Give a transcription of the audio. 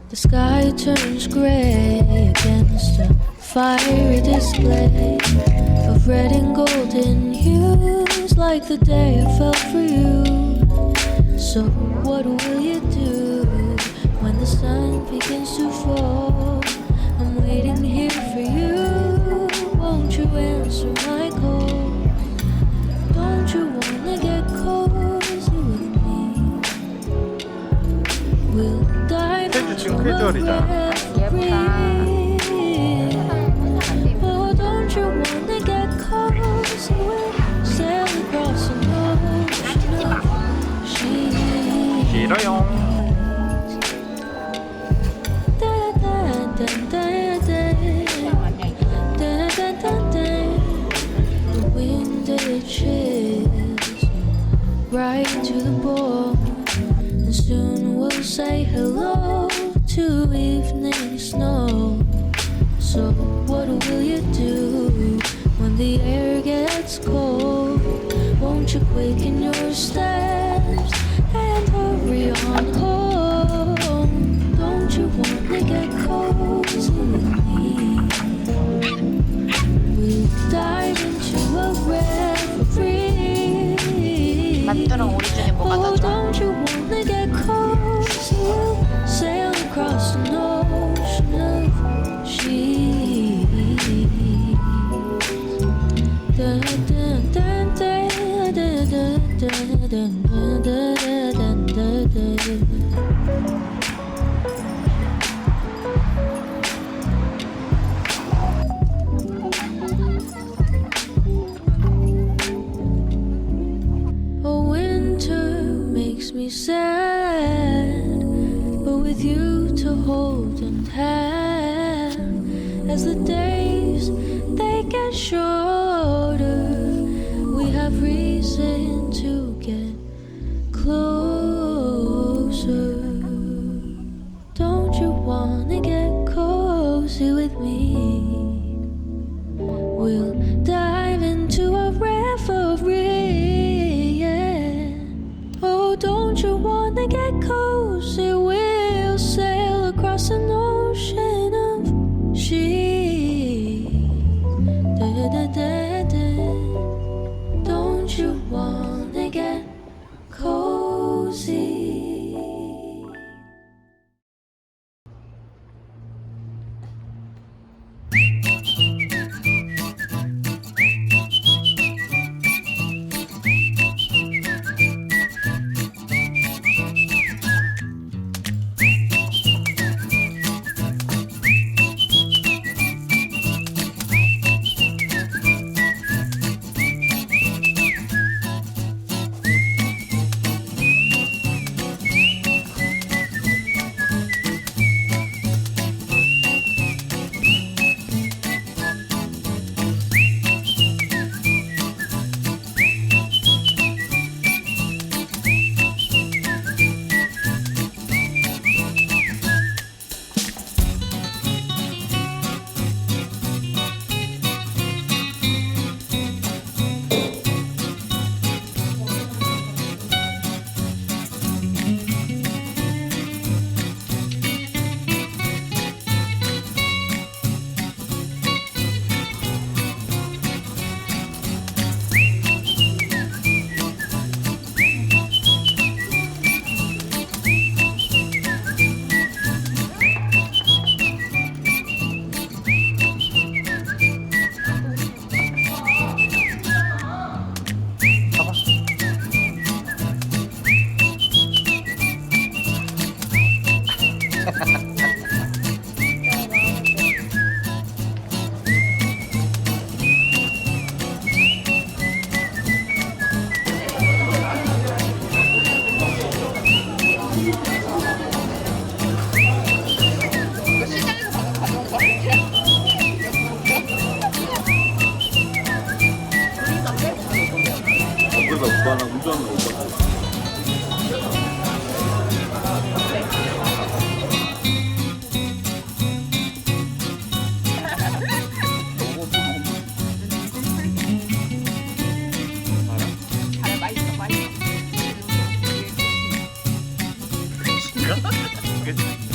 The sky turns gray against a fiery display of red and golden hues, like the day I fell for you. So what will you do when the sun begins to fall? I'm waiting here for you. Won't you answer my call? Don't you wanna get cozy with me? We'll dive into a reverie. Oh, don't you wanna get cozy? We'll sail across an ocean of sheets. 길어요. The wind it chills right to the bone, and soon we'll say hello to evening snow. So what will you do when the air gets cold? Won't you quicken your steps and hurry on home? Don't you wanna get cozy with me? We'll dive into a reverie. 만두랑 오리 중에 뭐가 더 Oh, 좋아? don't you wanna get cozy? We'll sail across an ocean of sheets. Dun, dun, dun, dun, dun, dun, dun, dun, dun, dun, dun, dun. Oh, winter makes me sad, but with you to hold and have, as the days they get shorter, we have reason to get closer. Don't you wanna get cozy with me? We'll dive into a reverie, yeah. Oh, don't you wanna get cozy? We'll sail across an ocean of sheets. Da, da, da, da. Don't you wanna get cozy? 그치?